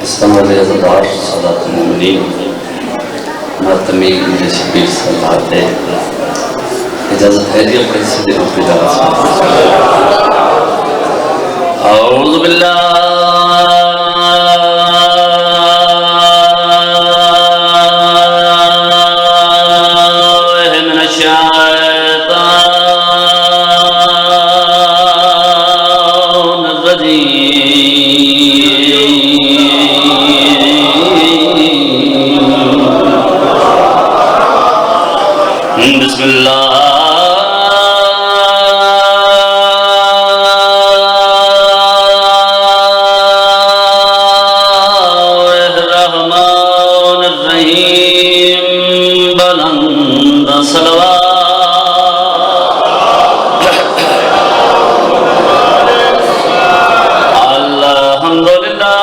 اسلام علیہ عزدار صدات المؤمنین ماتمی مجھے شبیر صلاحات ہے اجازت ہے دیا پڑھی سے دیکھو پیدا اعوذ باللہ من الشیطان الرجیم بسم اللہ الرحمن الرحیم بلند صلوات الحمدللہ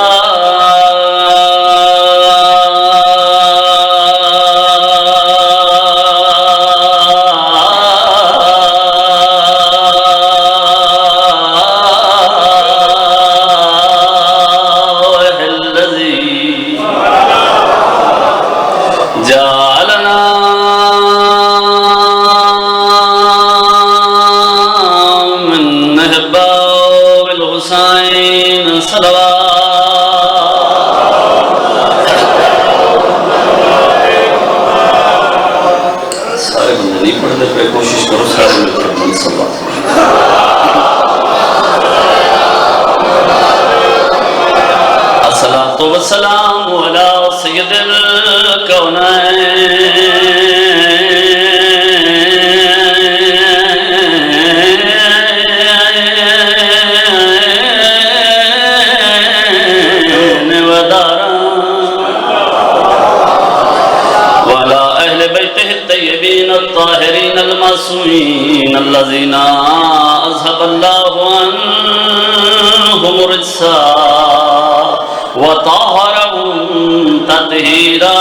سارے بندے نہیں پڑھتے پہ کوشش کرو سارے مل کے بند صلوات الصلاۃ والسلام علی سید الکونین ودارا وعلى اہل بیتہ الطیبین الطاہرین المعصومین الذین اذهب اللہ عنہم الرجس وطہرهم تطہیرا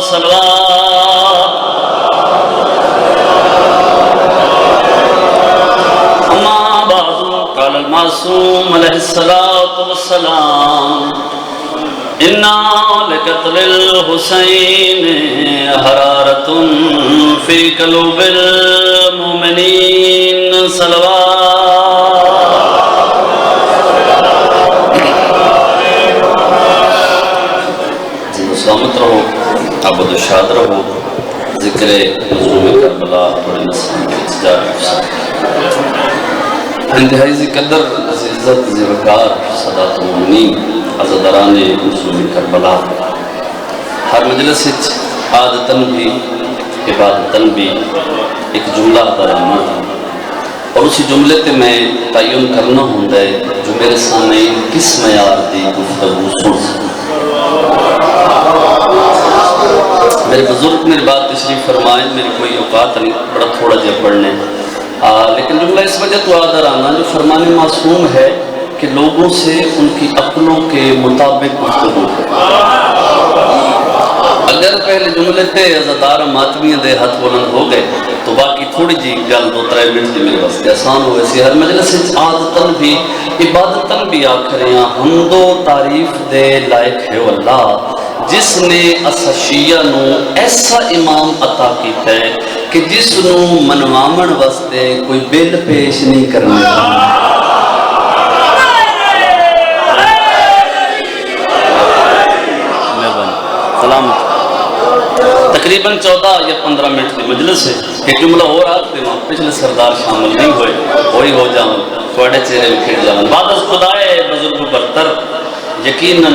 صلوات اما بعد قال المعصوم علیہ الصلاة والسلام اِنَّا لِقَتْلِ الْحُسَيْنِ حَرَارَةٌ فِي قُلُوبِ الْمُؤْمِنِينَ سلامت رہو عبد و شاد رہو ذکر مظلوم کربلا بڑی نسلم کی اتجار انتہائی قدر عزت زیوکار صدات المؤمنین عزداران مظلوم کربلا ہر مجلس عادتاً بھی عبادتاً بھی ایک جملہ درانا اور اسی جملے تے میں تعین کرنا ہوندہ ہے جو میرے سامنے کس معیار دی گفتگو سن میرے بزرگ میری بات تشریف فرمائیں میری کوئی اوقات نہیں بڑا تھوڑا جا پڑھنے لیکن جملہ اس وجہ تو آدھرانا جو فرمان معصوم ہے کہ لوگوں سے ان کی عقلوں کے مطابق گفتگو کریں اگر پہلے جملے تے عزدار ماتمیاں دے ہاتھ بلند ہو گئے تو باقی تھوڑی جی گل 2-3 منٹ دی میرے واسطے آسان ہو گئی ہر مجلس عادتاً بھی عبادتاً بھی آخریاں حمد و تعریف دے لائق ہے اللہ جس نے اسشیہ نو ایسا امام عطا کیتا ہے کہ جس نو منوامن واسطے کوئی بل پیش نہیں کرنے سلامت تقریباً 14 یا 15 منٹ کی مجلس ہے ایک جملہ ہو رہا تھے وہاں پچھلے سردار شامل نہیں ہوئے وہی ہو جاؤں تھوڑے چہرے میں کھیل جاؤں بعد از خدائے بزرگ برتر یقیناً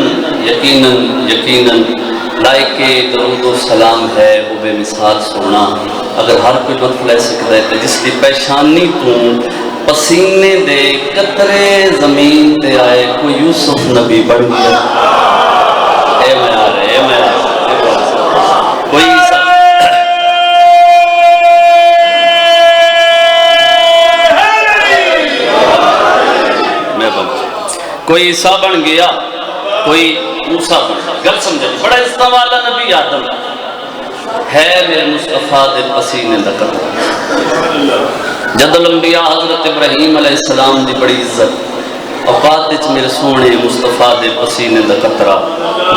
لائق درود و سلام ہے وہ بے مثال سونا اگر ہر کوئی وقت لے سکتا ہے جس کی پیشانی تو پسینے دے قطرے زمین تے آئے کوئی یوسف نبی بڑھ گیا اے میار کوئی کوئی عیسیٰ بن گیا کوئی موسیٰ بن گیا گل سمجھے بڑا استعمال نبی آدم ہے میرے مصطفیٰ دے پسینے دا قطرہ جد الانبیاء حضرت ابراہیم علیہ السلام دی بڑی عزت اوقات وچ میرے سونے مصطفیٰ دے پسینے دا قطرہ،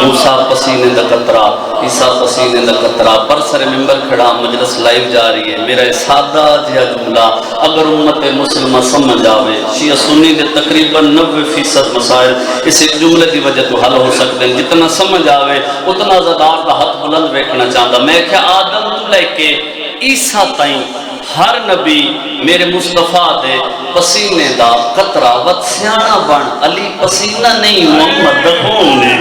موسیٰ پسینے دا قطرہ، عیسیٰ پسینے دا قطرہ، پر سر ممبر کھڑا، مجلس لائیو جا رہی ہے، میرا سادہ جہا جملہ اگر امت مسلمہ سمجھ آوے، شیعہ سنی دے تقریباً 90% مسائل اس ایک جملے دی وجہ تو حل ہو سکتے ہیں، جتنا سمجھ آوے اتنا زدار دا ہاتھ بلند ویکھنا چاہتا۔ میں کیا آدم تو لے کے عیسیٰ تائیں ہر نبی میرے مصطفیٰ دے پسینے دا قطرہ وقت سیانہ بن، علی پسینہ نہیں محمد دخون نے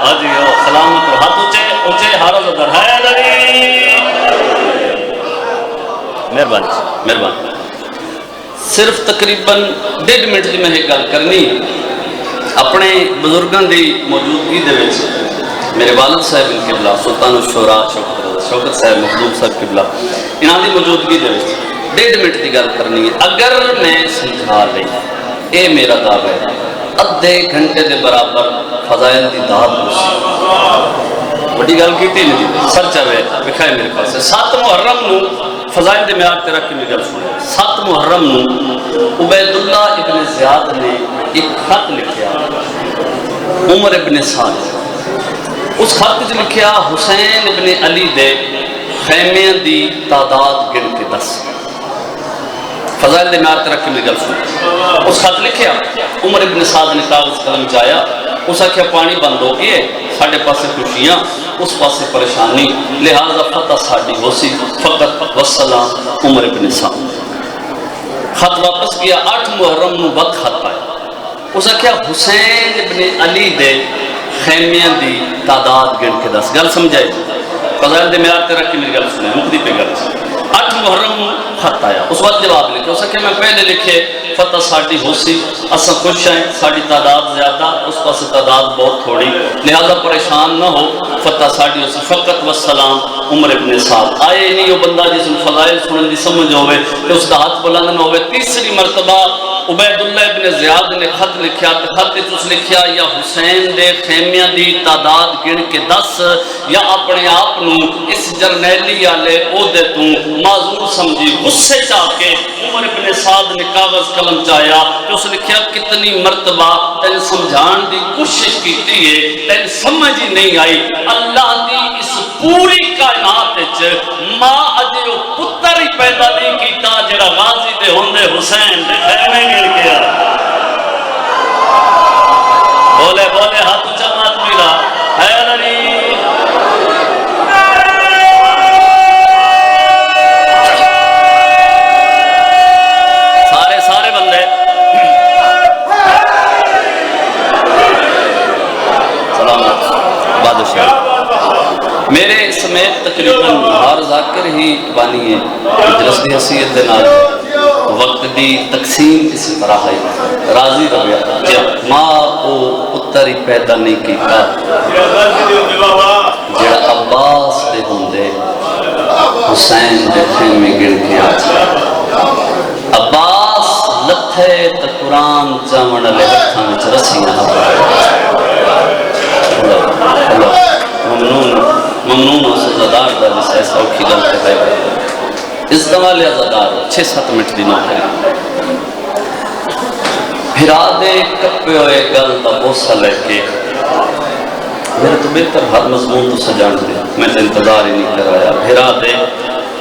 آجیو سلامت رو ہاتھ اچھے حارض در حیدری مہربان صرف تقریباً 1.5 منٹ دی میں ایک گل کرنی اپنے بزرگاں دی موجودگی دے وچ میرے والد صاحب ان قبلہ سلطان الشورا شوکت صاحب مخدوم صاحب قبلہ انہاں دی موجودگی دے وچ 1.5 منٹ دی گل کرنی ہے۔ اگر میں سمجھا لئی اے میرا دعویٰ ہے ادھے گھنٹے دے برابر فضائل دی داد ہو بڑی گل کیتی نہیں سر چاہے بکھائے میرے پاس 7 محرم نو فضائل دے میار تے رکھ کے میری گل سنے 7 محرم نو عبید اللہ ابن زیاد نے ایک خط لکھیا عمر ابن سعد، اس خط وچ لکھیا حسین ابن علی دے خیمیاں دی تعداد گن کے 10 فضائل دے میار تے رکھ کے میری گل سنے اس خط لکھیا عمر ابن سعد نے کاغذ قلم چایا اس آکھیا پانی بند ہو گئے ساڑھے پاسے خوشیاں اس پاسے پریشانی لہذا فتح ساڑھی ہو سی فقط والسلام عمر ابن سعد خط واپس کیا 8 محرم نو وقت خط پایا اس آکھیا حسین ابن علی دے خیمیاں دی تعداد گن کے 10 گل سمجھائے فضائل دے میار تے رکھ کے میری گل سنے مقدی پہ گل 8 محرم خط آیا اس وقت جواب لکھے اس آکھیا میں پہلے لکھے فتح ساڑھی ہو سی اسا خوش ہیں ساڑھی تعداد زیادہ اس پاس تعداد بہت تھوڑی لہذا پریشان نہ ہو فتح ساڑھی ہو سی فقط والسلام عمر ابن سعد آئے نہیں وہ بندہ جس میں فضائل سنن دی سمجھ ہوئے کہ اس کا ہاتھ بلند نہ ہوئے۔ تیسری مرتبہ عبید اللہ ابن زیاد نے خط لکھیا خط اس لکھیا یا حسین دے خیمیاں دی تعداد گن کے 10 یا اپنے آپ نو اس جرنیلی والے عہدے تو معذور سمجھی غصے چاہ کے عمر ابن سعد نے کاغذ قلم چایا کہ اس لکھیا کتنی مرتبہ تین سمجھان دی کوشش کیتی ہے تین سمجھ ہی نہیں آئی اللہ دی اس پوری کائنات وچ ماں اجے پتر ہی پیدا نہیں کیتا جڑا غازی دے ہوندے حسین دے خیمے گن کے بولے بولے ہاتھ چمات ملا حیدری سارے بندے سلامت بادشاہ میرے سمیت تقریباً ہر ذاکر ہی بانی ہے مجلس دی حیثیت دے نال وقت دی تقسیم اسی طرح ہے راضی رویا جب ماں کو پتر ہی پیدا نہیں کیتا جڑا عباس دے ہوندے حسین دے خیمے گن کے آج عباس لتھے تا قرآن چاون علی ہتھاں وچ رسیاں ممنون و سزادار دا جس ایسا اوکھی گل تے ہے اس دوالے ازادار 6-7 منٹ دی نوکری پھرا دے کپے ہوئے گل دا بوسہ لے کے میرے تو بہتر ہر مضمون تو سجان دے میں تو انتظار ہی نہیں کرایا پھرا دے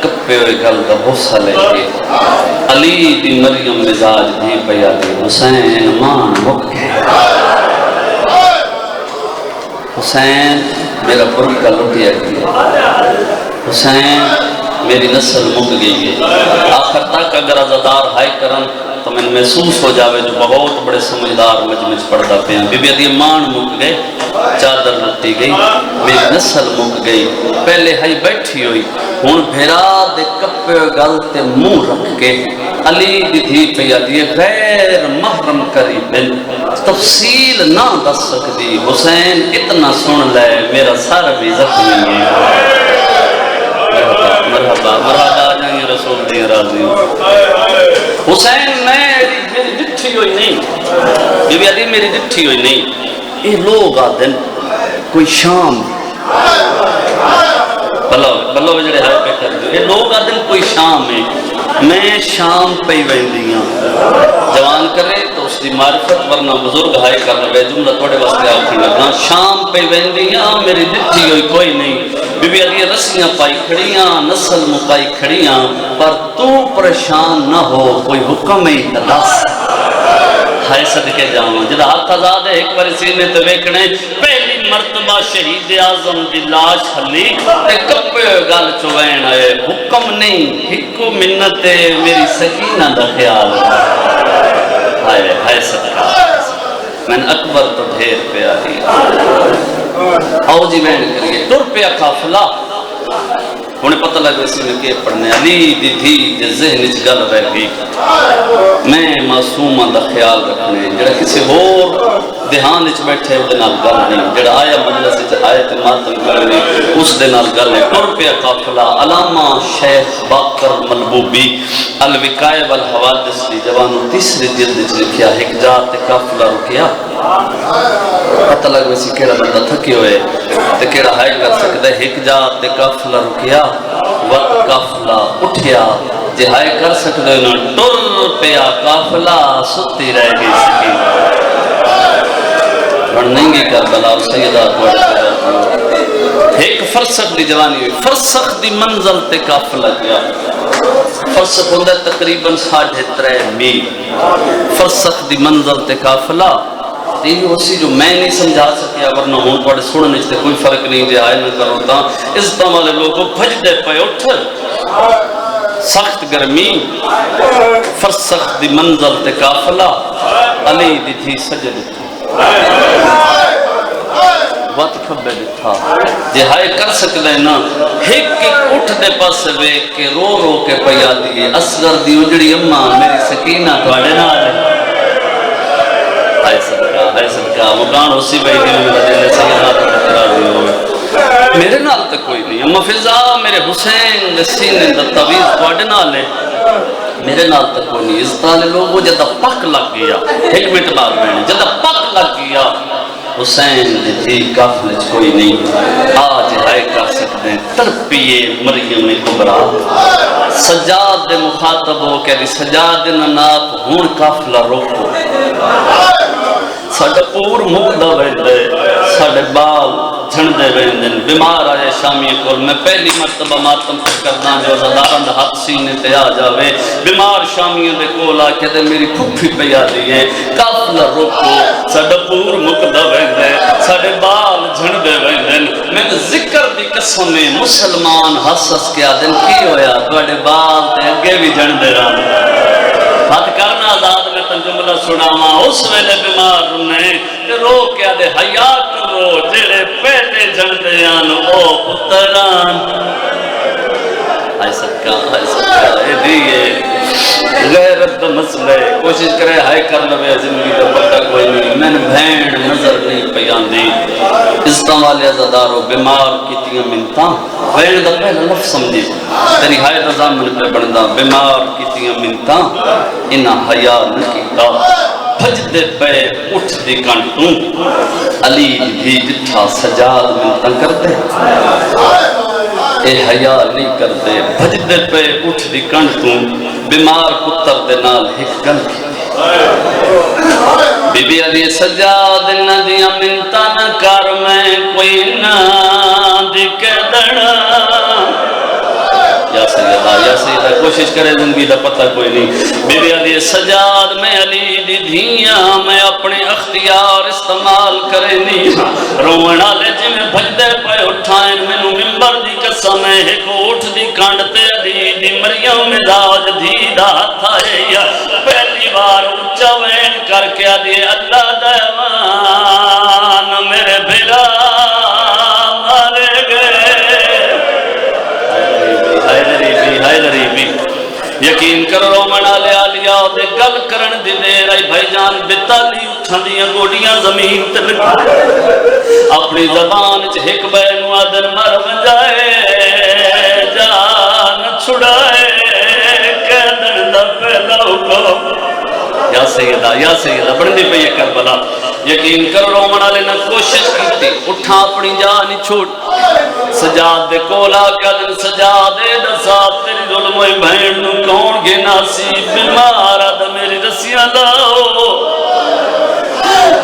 کپے ہوئے گل دا بوسہ لے کے علی دی مریم مزاج دی پیا دے حسین مان مک گئے حسین میرا پوری کا لٹیا گیا حسین میری نسل مک گئی ہے آخر تک اگر عزادار ہائی کرن تو میں محسوس ہو جاوے جو بہت بڑے سمجھدار مجمج پڑھتا پہ ہیں بی بی عدی مان مک گئے چادر لٹی گئی میری نسل مک گئی پہلے ہائی بیٹھی ہوئی ہون بھیرا دے کپے گل تے منہ رکھ کے علی دی دھی پہ آدھی غیر محرم قریب تفصیل نہ دس سکتی حسین اتنا سن لے میرا سر بھی زخمی ہے مرحبا مرحبا آ جائیں رسول دی راضی حسین میری دٹھی ہوئی نہیں بی بی عدی میری دٹھی ہوئی نہیں یہ لوگ آدن کوئی شام بلو جڑے ہر پہ کر دو یہ لوگ آدن کوئی شام ہے میں شام پہ ویندیاں جوان کرے تو اس دی معرفت ورنہ بزرگ ہائے کرنا بے جملہ توڑے واسطے آکھی لگا شام پہ ویندیاں میری دٹھی ہوئی کوئی نہیں بی بی علی رسیاں پائی کھڑیاں نسل مکائی کھڑیاں پر تو پریشان نہ ہو کوئی حکم ہی تلاس ہائے صدقے جاؤں جدہ حق آزاد ہے ایک بار سینے تو ویکھنے پہلی مرتبہ شہید اعظم دی لاش ہلی تے کپے گل چوین آئے حکم نہیں ہکو منت میری سکینہ دا خیال ہائے ہائے صدقہ میں اکبر تو ڈھیر پہ آئی آؤ جی میں کریے ٹر پہ قافلہ انہیں پتہ لگا اسی میں کہ پڑھنے علی دی تھی جے ذہن چ گل رہ گئی میں معصوماں دا خیال رکھنے جڑا کسی اور دھیان وچ بیٹھے او دے نال گل نہیں جڑا آیا مجلس وچ آئے تے ماتم کرنے اس دے نال گل ہے ٹر پیا قافلہ علامہ شیخ باقر ملبوبی الوقائے والحوادث دی جوانو تیسری جلد وچ لکھیا ایک جا تے قافلہ رکیا پتہ لگ ویسی کیڑا بندہ تھکی ہوئے تے کیڑا ہائے کر سکتا ہے ایک جا تے قافلہ رکیا وقت قافلہ اٹھیا جے ہائے کر سکتے ہیں ٹر پیا قافلہ ستی رہ گئی سکی بڑھنیں گی کربلا سیدہ کوئی ایک فرسخ دی جوانی ہوئی فرسخ دی منزل تے قافلہ گیا فرسخ ہوندہ تقریباً 3.5 میل فرسخ دی منزل تے قافلہ یہ اسی جو میں نہیں سمجھا سکیا ورنہ ہون پڑے سوڑنے سے کوئی فرق نہیں دے آئے نہ کرو تا اس طرح والے لوگوں بھج دے پہ اٹھ سخت گرمی فرسخ دی منزل تے قافلہ علی دی تھی سجد تھی وقت کھبے دی تھا جے ہائے کر سکتے نا ایک اٹھ دے پاس بے کے رو رو کے پیا دیئے اصغر دی اجڑی اممہ میری سکینہ تو اڑے نہ آلے آئے صدقہ مکان اسی بیدی میں میرا دل سیدہ تکرار ہوئی ہوئے میرے نال تک کوئی نہیں اما فضا میرے حسین سینے دا طویز توڑے نالے میرے نال تک کوئی نہیں اس طرح لوگوں جدہ پک لگ گیا ایک منٹ بعد میں جدہ پک لگ گیا حسین دی تھی قافلے کوئی نہیں آج ہائے کر سکتے ہیں ترپیے مریم کبرا سجاد دے مخاطب ہو کہ سجاد نناک ہون قافلہ روکو ساڑھے پور مقدہ ویندے ساڑھے بال جھندے ویندن بیمار آئے شامی کول میں پہلی مرتبہ ماتم کردہ جو زدارند ہاتھ سینے تے آ جاوے بیمار شامیوں دے کول آکے دے میری پھپھی پہ آ دیئے قافلہ روکو ساڑھے پور مقدہ ویندے ساڑھے بال جھندے ویندن میں ذکر دی قسم میں مسلمان حسس کیا دن کی ہویا دوڑے بال تے اگے بھی جھندے رہا بات کرنا آزاد میں تن جملہ سناما اس ویلے بیمار رنے رو کیا دے حیات رو جڑے پہلے جھندیاں او پتران آئے صدقہ اے دیئے غیرت دا مسئلے کوشش کرے ہائے کر لوے زندگی دا پتہ کوئی نہیں میں نے بھین نظر نہیں پیان دی عزتاں والے عزادارو بیمار کیتیاں منتاں بھین دا پہلا لفظ سمجھی تیری ہائے دا زامن پہ بندہ بیمار کیتیاں منتاں انہا حیاء نکیتا بھج دے پہ اٹھ دی کانٹوں علی بھی جتھا سجاد منتاں کرتے اے حیاء نہیں کرتے بھج دے پہ اٹھ دی کانٹوں بیمار پتر دے نال ہک گل کی بی بی علی سجاد ندیاں منتاں نہ کر میں کوئی نہ دکھ دڑا یا سیدہ کوشش کرے زندگی دا پتہ کوئی نہیں بی بی علی سجاد میں علی دی دھیاں میں اپنے اختیار استعمال کرے نہیں رونا لے جی میں بھجدے پہ اٹھائیں مینوں ممبر دی قسم ہے ایک اٹھ دی کانڈتے علی دی مریم مزاج دی دا تھائے یا پہلی بار اچھا وین کر کے دی اللہ دیوان میرے بھیرا یقین کر رو منا لیا لیا دے گل کرن دی دے رائی بھائی جان بتالی اٹھن دیاں گوڑیاں زمین تے لگا اپنی زبان چ ایک بین وادر مر جائے جان چھڑائے کہدن دا پہلا حکم یا سیدہ بڑھنی پہ یہ کربلا یقین کر رومن والے نے کوشش کی اٹھا اپنی جان نہیں چھوڑ سجاد دے کولا کیا دن سجادے دسا تیری ظلم ہوئی بہن نو کون گے ناسی بیمار آدھا میری رسیاں لاؤ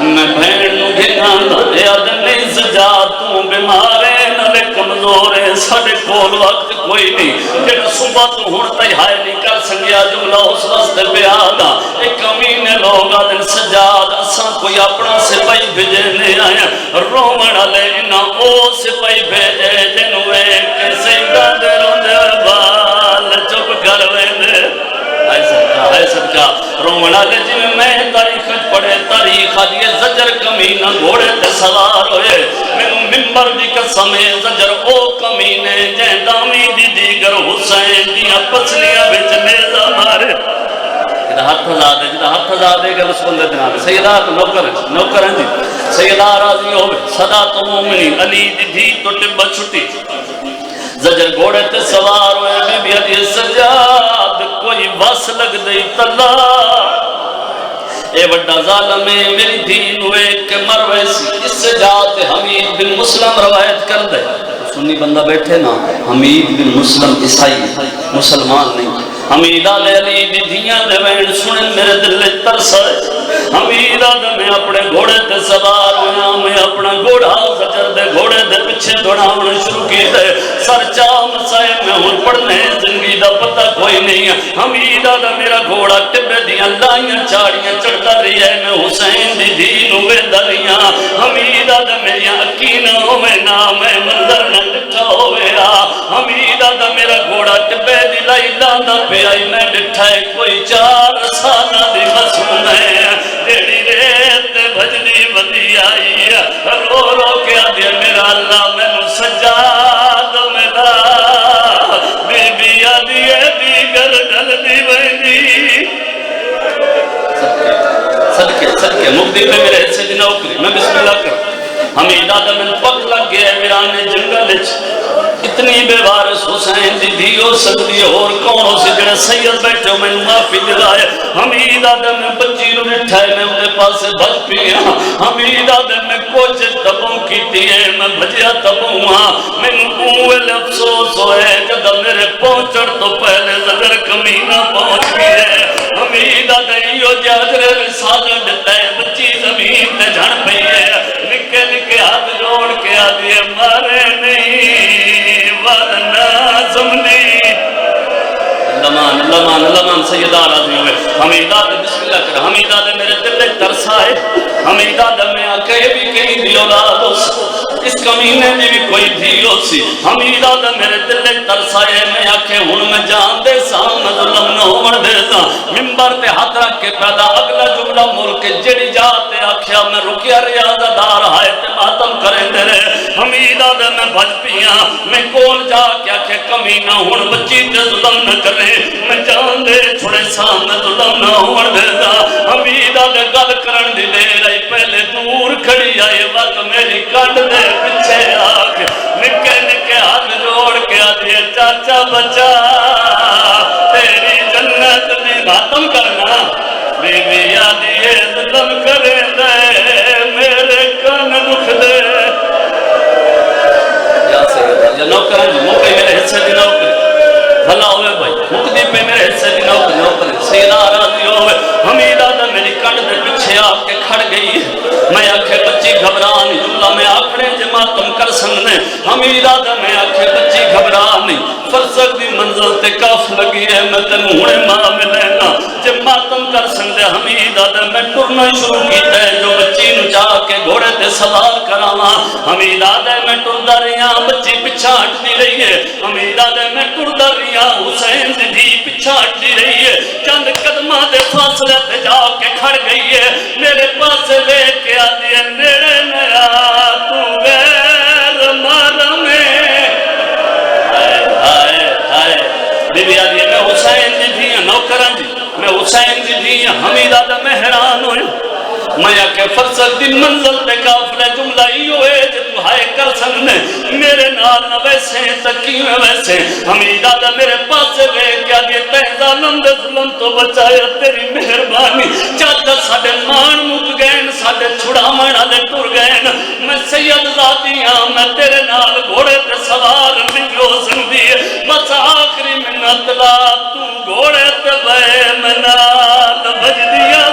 میں بہن نو گھنا دے آدھا نہیں سجاد تو بیمار ہے نلے کمزور ہے ساڑے کول وقت کوئی نہیں جب صبح تو ہونتا ہی ہائے نہیں کر سنگیا جملہ اس واسطے پہ آگا ایک کمینے لوگ آدھن سجاد اساں کوئی اپنا سپائی بھیجنے آیا رومن علی انہا او سپائی بھیجے جنوے کے سیدہ دے روندے بال چپ کر ویندے ہے صدقہ رومن علی جی میں تاریخ پڑھے تاریخ آدھیے زجر کمینہ گھوڑے تے سوار ہوئے میں ممبر دی قسمے زجر او کمینے جہاں دامی دی دیگر حسین دیاں پسلیاں بچ نیزہ مارے جدہ ہاتھ ہزار دے گا اس بندے دن آگے سیدہ نوکر ہیں جی سیدہ راضی ہوئے صدا تو مومنی علی دی دھی تو ٹبہ چھٹی زجر گھوڑے تے سوار ہوئے بی بی علی سجاد کوئی بس لگ دئی تلا اے وڈا ظالم میری دین ہوئے کہ مروے سی اس سے جاتے حمید بن مسلم روایت کر دے سنی بندہ بیٹھے نا حمید بن مسلم عیسائی مسلمان نہیں حمید علی دی دیاں دے وین سنن میرے دل ترس ہے حمید میں اپنے گھوڑے تے سوار ہویا میں اپنا گھوڑا زجر دے گھوڑے دے پچھے دوڑاؤں شروع کی دے سر چاہ مسائے میں ہوں پڑھنے زندگی دا پتہ کوئی نہیں ہے حمید میرا گھوڑا ٹبے دیاں لائیاں چاڑیاں چڑھتا رہی ہے میں حسین دی دین ہوئے دریاں حمید میری اکینوں میں نام منظر نہ ڈٹھا ہوئے حمید میرا گھوڑا ٹبے دی لائی لاندہ پہ آئی میں ڈٹھا ہے کوئی 4 سالہ دی مسون ہے تیری ریت بھجنی بدی آئی رو رو کے آدھے میرا اللہ میں سجاد ملا بی بی آدھے دیگر ڈل دی بینی صدقے مقدی پہ میرے حصے دی نوکری میں بسم اللہ کر حمید آدھے میں پک لگ گیا ویرانے جنگل اتنی بے وارث حسین دی دیو سکتی اور کون ہو سی جڑے سید بیٹھے ہو میں معافی دلائے حمید آدم میں بچی رو اٹھائے میں انہیں پاس بھج پیا حمید آدم میں کوچ تبوں کی تیئے میں بھجیا تبوں میں اوہل افسوس ہوئے جب میرے پہنچڑ تو پہلے زگر کمینہ پہنچ گئے حمید آدم یہ جاجرے رسالہ دیتا ہے بچی زمین تے جھڑ پئی ہے نکے نکے ہاتھ جوڑ کے آدھے مارے نہیں ورنہ زمنی لمان سیدہ راضی ہوئے حمیدہ دے بسم اللہ کر حمیدہ دے میرے دل ترس آئے حمیدہ دے میں آکے بھی کہیں دیو رادو سی اس کمینے دی بھی کوئی دیو سی حمیدہ دے میرے دل ترس آئے میں آکے ہن میں جان دے سامنے ظلم نہ ہومن دے سا ممبر تے ہاتھ رکھ کے پیدا اگلا جملہ ملک جڑی جاتے آکھیا میں رکیا ریاضہ دار آئے تے ماتم کریں دے رہے حمیدہ دے میں بھج پیاں میں کول جا کے آکھے کمینہ ہن بچی تے ظلم نہ کریں میں جان دے چھوڑے سامنے ظلم نہ ہومن دے سا حمیدہ دے گل کرن دی دے رہی پہلے دور کھڑی آئے وقت میری کٹ دے پچھے آکھ نکے نکے ہاتھ جوڑ کے آدھے چاچا بچا تیری جنت دی ماتم کرنا بی بی آدھے ظلم کرے دے میرے کن دکھ دے یا سیدہ یا نوکران جی موقعی میرے حصے دی نوکری بھلا ہوئے بھائی مقدی پہ میرے حصے دی نوکری سیدہ راضی ہوئے حمیدہ دا میری کٹ دے پچھے آ کے کھڑ گئی میں آکھے بچی گھبرانی جملہ میں آکھڑے جماعتم کر سنگنے حمیدہ دا میں آکھے بچی گھبرانی فرسک دی منزل تے کاف لگی ہے میں تنوں ہونے ماں ملینا جماعتم کر سنگنے حمیدہ دا میں ٹرنا شروع کیتا ہے جو بچی نو چاہ کے گھوڑے تے سوار کراما حمیدہ دا میں ٹر دریاں بچی پچھا ہٹ دی رہی ہے حمیدہ دا میں ٹر دریاں حسین دی پچھا ہٹ دی رہی ہے چند قدمہ دے فاصلے تے جا کے کھڑ گئی ہے میرے پاس لے کے آدھی ہے میرے نیا تو غیر مرمے بی بی آدھی ہے میں حسین دی تھی نوکران دی میں حسین دی تھی حمیدہ دا میں حیران ہوئے میں آکے فرسک دی منزل تے کافلے جملہ ہی ہوئے جو تو ہائے کر سکنے میرے نال نہ ویسے تکی میں ویسے حمیدہ دا میرے پاس وے کیا دی ظالم دے ظلم تو بچایا تیری مہربانی چاہتا ساڑے مان مک گئن ساڑے چھڑا مانا دے ٹر گئن میں سید ذاتیاں میں تیرے نال گھوڑے تے سوار نہیں ہو سکتی بس آخری منت لا تو گھوڑے تے بے منال بج دیا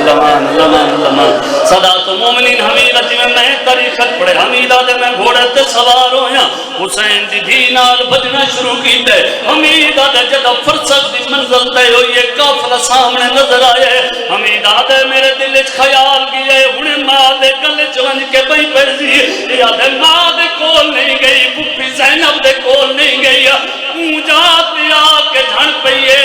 لمان لمان لمان صدات مومنین حمیدہ جی میں تاریخت پڑھے حمیدہ دے میں گھوڑے تے سوار ہویا حسین دی دھی نال بجنا شروع کی دے حمیدہ دے جدہ فرصت دی منزل دے ہو یہ کافلہ سامنے نظر آئے حمیدہ دے میرے دل اچ خیال کیے انہیں ماں دے گلے چونج کے بھئی پرزی یا دے ماں دے کول نہیں گئی بھوپی زینب دے کول نہیں گئی اونجا دیا کے جھن پئیے